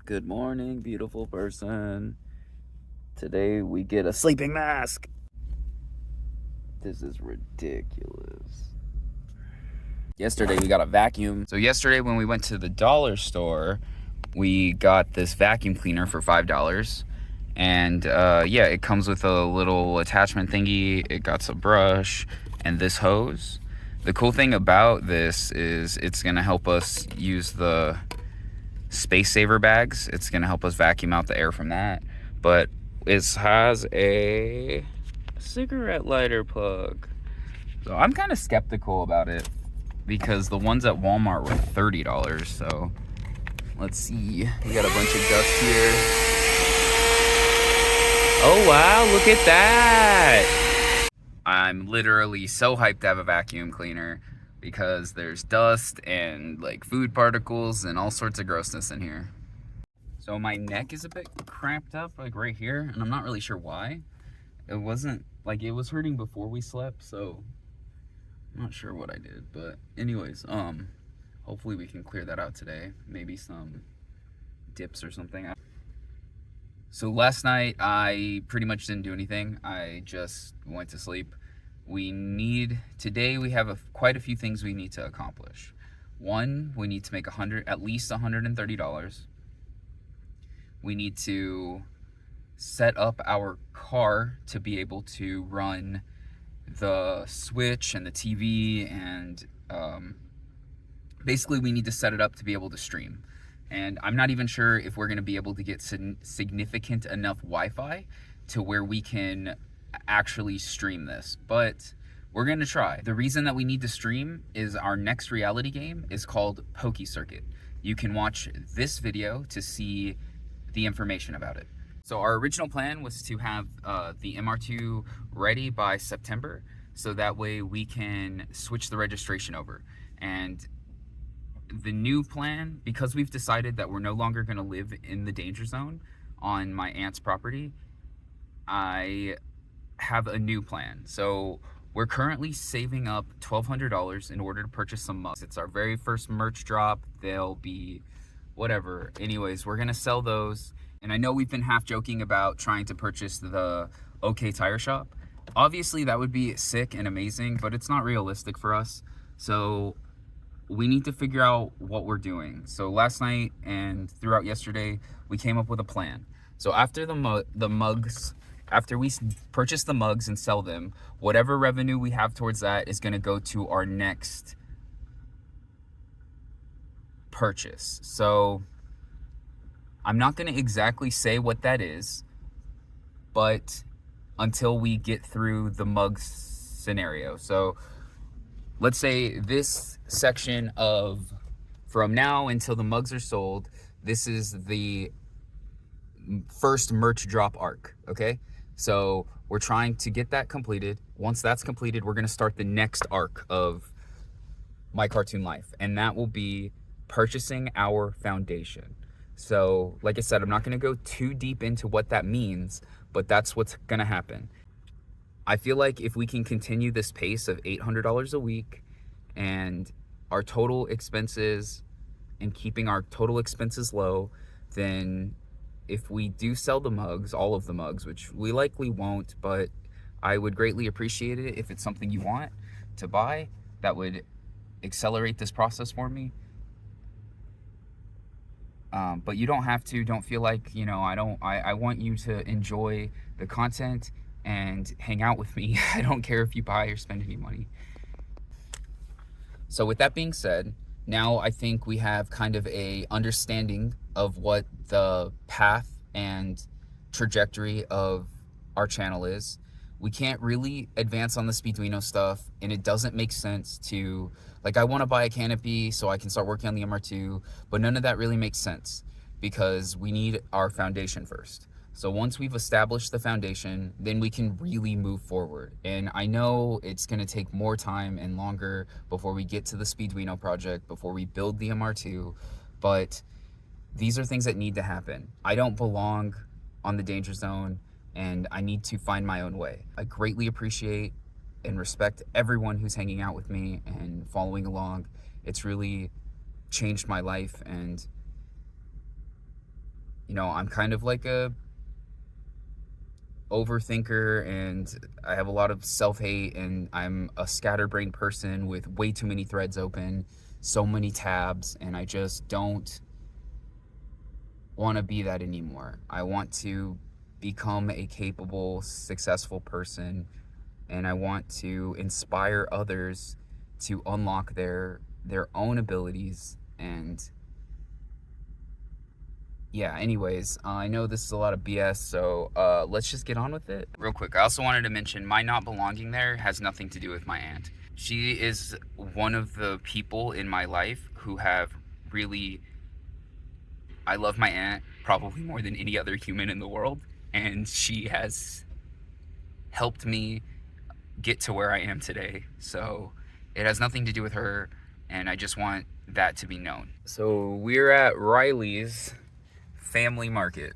Good morning, beautiful person. Today we get a sleeping mask. This is ridiculous. Yesterday we got a vacuum. So yesterday when we went to the dollar store, we got this vacuum cleaner for $5. And yeah, it comes with a little attachment thingy. It got a brush and this hose. The cool thing about this is it's gonna help us use the space saver bags. It's gonna help us vacuum out the air from that. But it has a cigarette lighter plug. So I'm kind of skeptical about it because the ones at Walmart were $30. So let's see. We got a bunch of dust here. Oh wow, look at that. I'm literally so hyped to have a vacuum cleaner because there's dust and like food particles and all sorts of grossness in here. So my neck is a bit cramped up like right here, and I'm not really sure why. It wasn't like it was hurting before we slept, so I'm not sure what I did. But anyways, hopefully we can clear that out today. Maybe some dips or something. So last night I pretty much didn't do anything. I just went to sleep. Today we have quite a few things we need to accomplish. One, we need to make at least $130. We need to set up our car to be able to run the Switch and the TV, and basically we need to set it up to be able to stream. And I'm not even sure if we're going to be able to get significant enough Wi-Fi to where we can actually stream this, but we're going to try. The reason that we need to stream is our next reality game is called PokéCircuit. You can watch this video to see the information about it. So our original plan was to have the MR2 ready by September, so that way we can switch the registration over. And the new plan, because we've decided that we're no longer going to live in the danger zone on my aunt's property, I have a new plan. So we're currently saving up $1,200 in order to purchase some mugs. It's our very first merch drop. They'll be whatever. Anyways, we're gonna sell those. And I know we've been half joking about trying to purchase the OK Tire Shop. Obviously that would be sick and amazing, but it's not realistic for us. So we need to figure out what we're doing. So last night and throughout yesterday, we came up with a plan. So after after we purchase the mugs and sell them, whatever revenue we have towards that is gonna go to our next purchase. So I'm not going to exactly say what that is, but until we get through the mugs scenario. So let's say this section of from now until the mugs are sold, this is the first merch drop arc, okay? So we're trying to get that completed. Once that's completed, we're going to start the next arc of my cartoon life, and that will be purchasing our foundation. So like I said, I'm not going to go too deep into what that means, but that's what's going to happen. I feel like if we can continue this pace of $800 a week and our total expenses and keeping our total expenses low, then if we do sell the mugs, all of the mugs, which we likely won't, but I would greatly appreciate it if it's something you want to buy, that would accelerate this process for me. But you don't have to. Don't feel like, you know, I want you to enjoy the content and hang out with me. I don't care if you buy or spend any money. So with that being said, now I think we have kind of a understanding of what the path and trajectory of our channel is. We can't really advance on the Speeduino stuff, and it doesn't make sense to, like, I want to buy a canopy so I can start working on the MR2, but none of that really makes sense because we need our foundation first. So once we've established the foundation, then we can really move forward. And I know it's going to take more time and longer before we get to the Speeduino project, before we build the MR2, but these are things that need to happen. I don't belong on the danger zone, and I need to find my own way. I greatly appreciate and respect everyone who's hanging out with me and following along. It's really changed my life, and you know, I'm kind of like a overthinker, and I have a lot of self-hate, and I'm a scatterbrained person with way too many threads open, so many tabs, and I just don't want to be that anymore. I want to become a capable, successful person, and I want to inspire others to unlock their own abilities. And yeah, anyways, I know this is a lot of BS, so let's just get on with it. Real quick, I also wanted to mention my not belonging there has nothing to do with my aunt. She is one of the people in my life who have really, I love my aunt probably more than any other human in the world, and she has helped me get to where I am today. So it has nothing to do with her, and I just want that to be known. So we're at Riley's Family Market.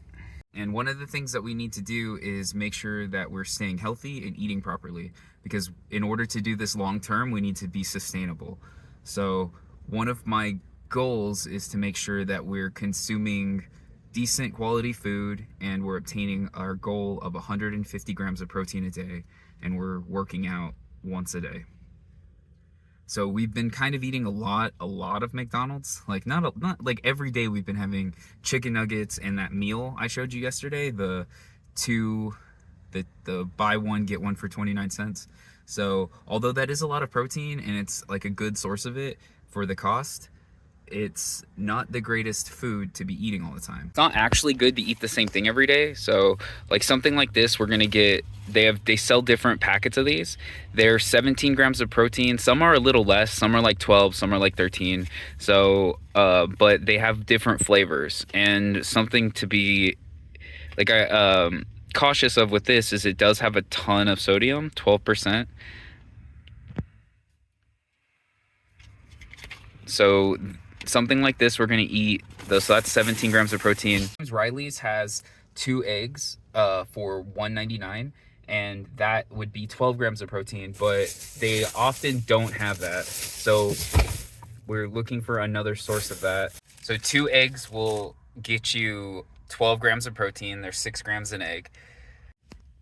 And one of the things that we need to do is make sure that we're staying healthy and eating properly, because in order to do this long term, we need to be sustainable. So one of my goals is to make sure that we're consuming decent quality food, and we're obtaining our goal of 150 grams of protein a day, and we're working out once a day. So we've been kind of eating a lot of McDonald's. Like not like every day we've been having chicken nuggets and that meal I showed you yesterday, the buy one get one for 29 cents. So although that is a lot of protein and it's like a good source of it for the cost, it's not the greatest food to be eating all the time. It's not actually good to eat the same thing every day. So like something like this, we're gonna get, they sell different packets of these. They're 17 grams of protein. Some are a little less, some are like 12, some are like 13. So but they have different flavors. And something to be like cautious of with this is it does have a ton of sodium, 12%. So something like this we're going to eat, so that's 17 grams of protein. Riley's has 2 eggs for $1.99, and that would be 12 grams of protein, but they often don't have that, so we're looking for another source of that. So 2 eggs will get you 12 grams of protein. There's 6 grams an egg.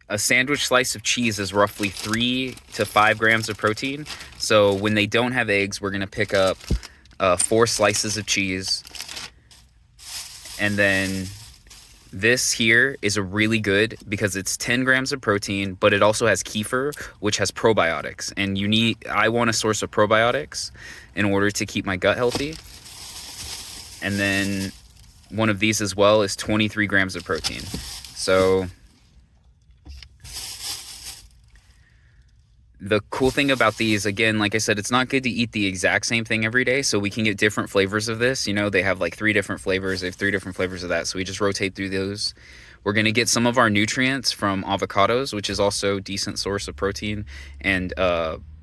A sandwich slice of cheese is roughly 3 to 5 grams of protein. So when they don't have eggs, we're going to pick up 4 slices of cheese. And then this here is a really good because it's 10 grams of protein, but it also has kefir, which has probiotics. And I want a source of probiotics in order to keep my gut healthy. And then one of these as well is 23 grams of protein. So the cool thing about these, again, like I said, it's not good to eat the exact same thing every day, so we can get different flavors of this. You know, they have like 3 different flavors. They have 3 different flavors of that, so we just rotate through those. We're going to get some of our nutrients from avocados, which is also a decent source of protein, and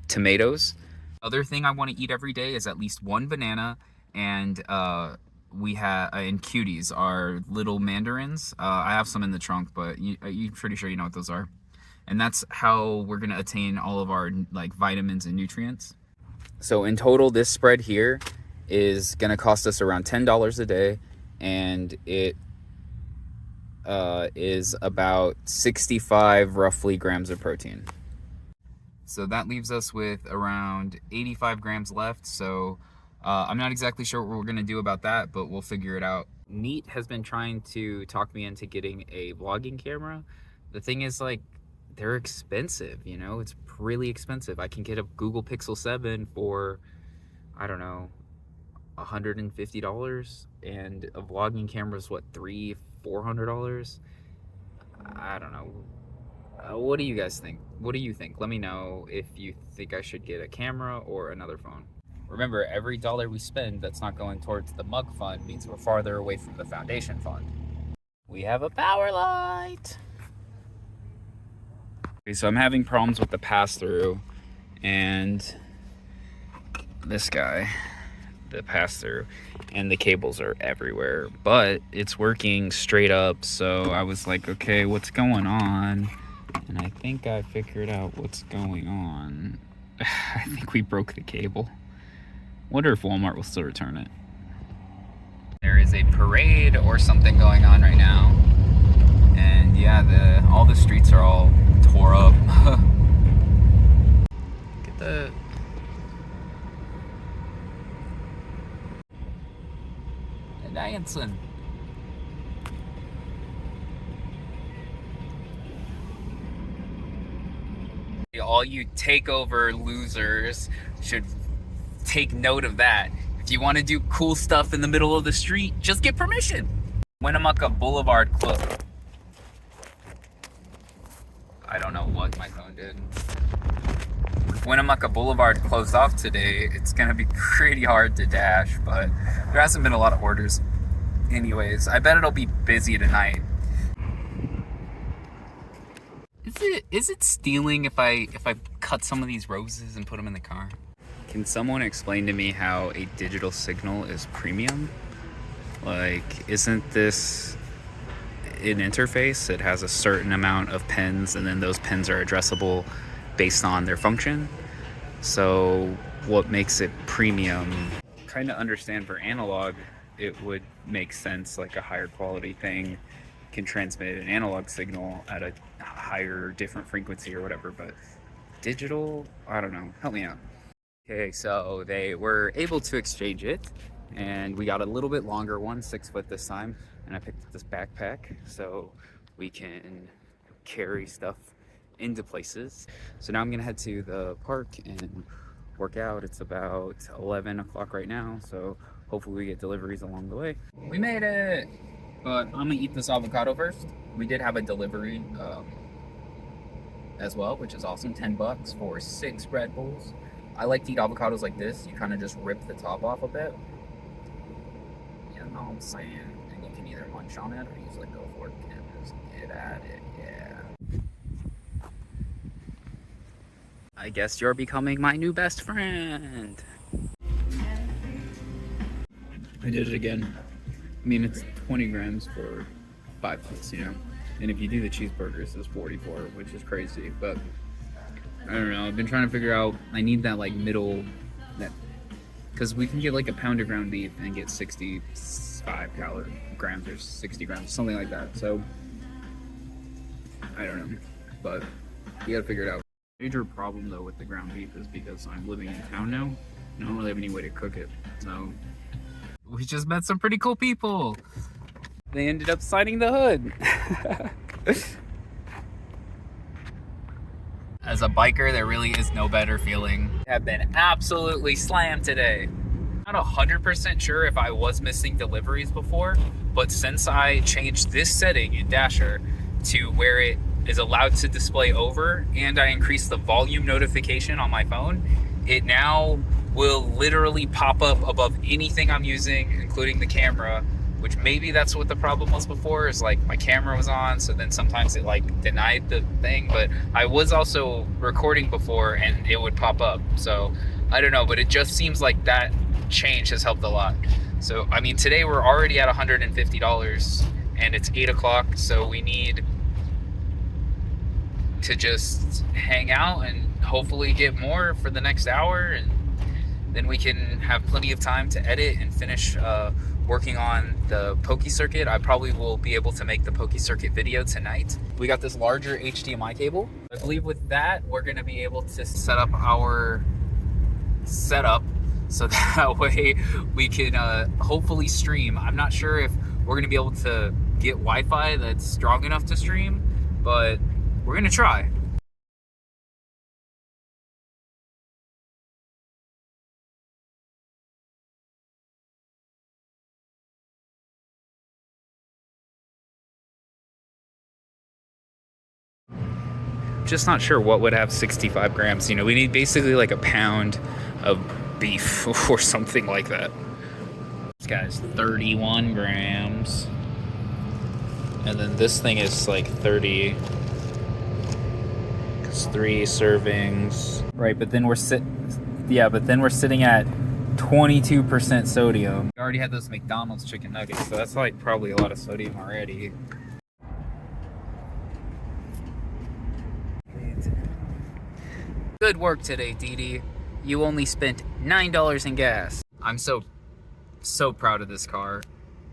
tomatoes. Other thing I want to eat every day is at least 1 banana, and we have and cuties are little mandarins. I have some in the trunk, but you're pretty sure you know what those are. And that's how we're gonna attain all of our like vitamins and nutrients. So in total, this spread here is gonna cost us around $10 a day, and it is about 65 roughly grams of protein. So that leaves us with around 85 grams left. So I'm not exactly sure what we're gonna do about that, but we'll figure it out. Neat has been trying to talk me into getting a vlogging camera. The thing is, like, they're expensive, you know, it's really expensive. I can get a Google Pixel 7 for, I don't know, $150, and a vlogging camera is what, $300-400? I don't know. What do you guys think? What do you think? Let me know if you think I should get a camera or another phone. Remember, every dollar we spend that's not going towards the mug fund means we're farther away from the foundation fund. We have a power light. Okay, so I'm having problems with the pass-through, and this guy, the pass-through, and the cables are everywhere, but it's working straight up. So I was like, okay, what's going on? And I think I figured out what's going on. I think we broke the cable. Wonder if Walmart will still return it. There is a parade or something going on right now. And yeah, all the streets are all tore up. Get the... dancing. All you takeover losers should take note of that. If you want to do cool stuff in the middle of the street, just get permission. Winnemucca Boulevard closed. I don't know what my phone did. Winnemucca Boulevard closed off today. It's gonna be pretty hard to dash, but there hasn't been a lot of orders. Anyways, I bet it'll be busy tonight. Is it stealing if I cut some of these roses and put them in the car? Can someone explain to me how a digital signal is premium? Like, isn't this an interface? It has a certain amount of pins, and then those pins are addressable based on their function. So what makes it premium? Trying to understand, for analog, it would make sense, like a higher quality thing can transmit an analog signal at a higher, different frequency or whatever, but digital, I don't know. Help me out. Okay, so they were able to exchange it, and we got a little bit longer one, 6 foot this time, and I picked up this backpack so we can carry stuff into places. So now I'm gonna head to the park and work out. It's about 11 o'clock right now, so hopefully we get deliveries along the way. We made it, but I'm gonna eat this avocado first. We did have a delivery as well, which is awesome. 10 bucks for 6 Red Bulls. I like to eat avocados like this. You kind of just rip the top off a bit. You know what I'm saying? And you can either munch on it or you just like go for it and just get at it. Yeah. I guess you're becoming my new best friend. I did it again. I mean, it's 20 grams for 5 bucks, you know? And if you do the cheeseburgers, it's 44, which is crazy. But I don't know. I've been trying to figure out. I need that like middle, because we can get like a pound of ground beef and get 65 grams or 60 grams, something like that. So I don't know, but you gotta figure it out. Major problem though with the ground beef is because I'm living in town now, and I don't really have any way to cook it. So we just met some pretty cool people. They ended up signing the hood. As a biker, there really is no better feeling. I have been absolutely slammed today. Not 100% sure if I was missing deliveries before, but since I changed this setting in Dasher to where it is allowed to display over, and I increased the volume notification on my phone, it now will literally pop up above anything I'm using, including the camera, which maybe that's what the problem was before, is like my camera was on, so then sometimes it like denied the thing, but I was also recording before and it would pop up. So I don't know, but it just seems like that change has helped a lot. So I mean, today we're already at $150 and it's 8 o'clock, so we need to just hang out and hopefully get more for the next hour, and then we can have plenty of time to edit and finish working on the PokéCircuit. I probably will be able to make the PokéCircuit video tonight. We got this larger HDMI cable. I believe with that, we're gonna be able to set up our setup so that way we can hopefully stream. I'm not sure if we're gonna be able to get Wi-Fi that's strong enough to stream, but we're gonna try. Just not sure what would have 65 grams. You know, we need basically like a pound of beef or something like that. This guy's 31 grams. And then this thing is like 30. It's 3 servings. Right, but then we're sitting at 22% sodium. We already had those McDonald's chicken nuggets, so that's like probably a lot of sodium already. Good work today, Dee. You only spent $9 in gas. I'm so proud of this car.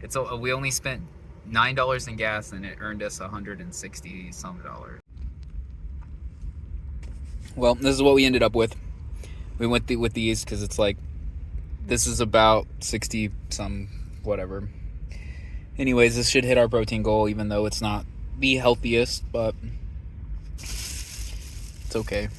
We only spent $9 in gas, and it earned us 160 some dollars. Well, this is what we ended up with. We went with these because it's like, this is about 60 some whatever. Anyways, this should hit our protein goal, even though it's not the healthiest, but it's okay.